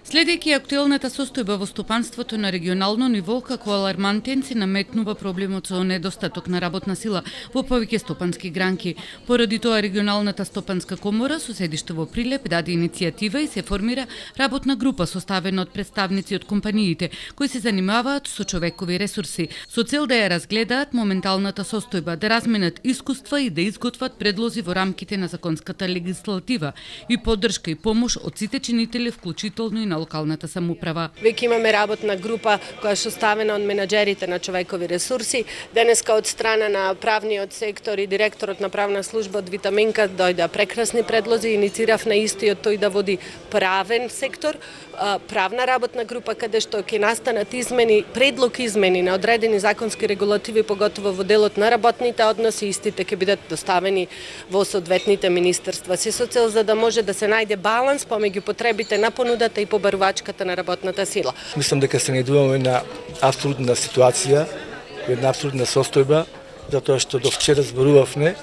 Следејќи актуелната состојба во стопанството на регионално ниво, како алармантен се наметнува проблемот со недостаток на работна сила во повеќе стопански гранки. Поради тоа регионалната стопанска комора со седиште во Прилеп даде иницијатива и се формира работна група составена од представници од компаниите кои се занимаваат со човекови ресурси, со цел да ја разгледаат моменталната состојба, да разменат искуства и да изготват предлози во рамките на законската легислатива и поддршка и помош од сите чинители, вклучително и на локалната самоуправа. Веќе имаме работна група која е составена од менаџерите на човекови ресурси. Денеска од страна на правниот сектор и директорот на правна служба од Витаминка дојде прекрасни предлози, инициирав на истиот тој да води правен сектор, правна работна група каде што ќе настанат измени, предлог измени на одредени законски регулативи, поготово во делот на работните односи, истите ќе бидат доставени во соодветните министерства. Се со цел за да може да се најде баланс помеѓу потребите на понудата и побарувачката на работната сила. Мислам дека се најдуваме на апсолутна ситуација, една апсолутна состојба, затоа што до вчера зборувавме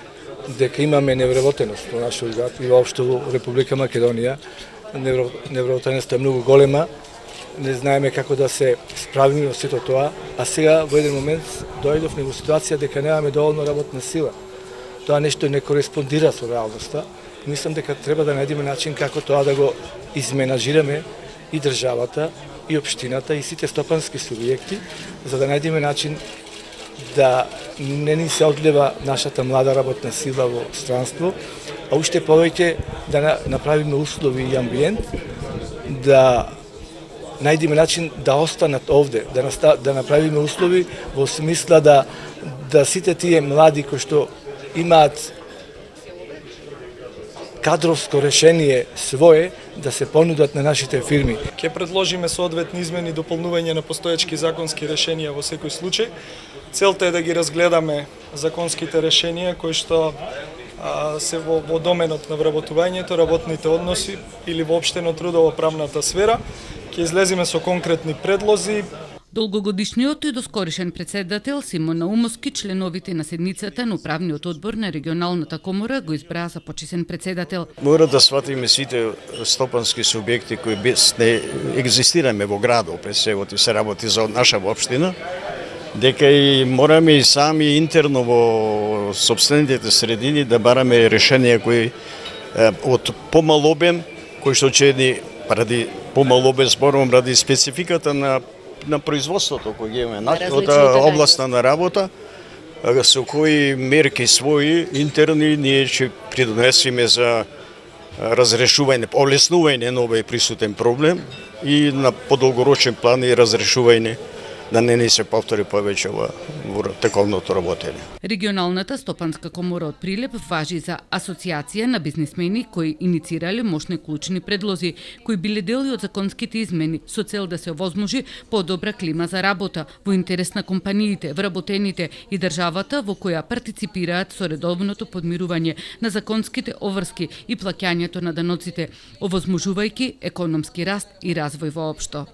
дека имаме невработеност во нашиот град и воопшто во Република Македонија. Невработеноста е многу голема, не знаеме како да се справиме во сето тоа, а сега во еден момент дојдовме во ситуација дека немаме доволно работна сила. Тоа нешто не кореспондира со реалноста. Мислам дека треба да најдеме начин како тоа да го изменаџираме и државата, и општината, и сите стопански субјекти, за да најдеме начин да не ни се одлева нашата млада работна сила во странство, а уште повеќе да направиме услови и амбиент, да најдеме начин да останат овде, да направиме услови во смисла да сите тие млади кои што имаат кадровско решение свое да се понудат на нашите фирми. Ќе предложиме соодветни измени и дополнување на постоечки законски решенија во секој случај. Целта е да ги разгледаме законските решенија кои што се во доменот на вработувањето, работните односи или воопштено трудово-правната сфера. Ќе излеземе со конкретни предлози. Долгогодишниот и доскоришен председател Симон Наумовски, членовите на седницата на управниот одбор на регионалната комора го избраа за почесен председател. Мора да сватиме сите стопански субјекти кои без не екзистираме во градот, пред се работи за наша општина, дека и мораме и сами интерно во сопствените средини да бараме решенија кои од помал обем, кои што ќе ради помал обем зборувам ради спецификата на производството кој ги имаме, од областта на работа, со кои мерки своји интерни ние ќе придонесеме за разрешување, олеснување на овој присутен проблем и на подолгорочен план и разрешување да не се повтори повеќе во тековното работење. Регионалната стопанска комора од Прилеп важи за асоциација на бизнисмени кои инициирале мощни клучни предлози, кои биле дел од законските измени со цел да се овозможи подобра клима за работа во интерес на компаниите, вработените и државата во која партиципираат со редовното подмирување на законските обврски и плаќањето на даноците, овозможувајќи економски раст и развој воопшто.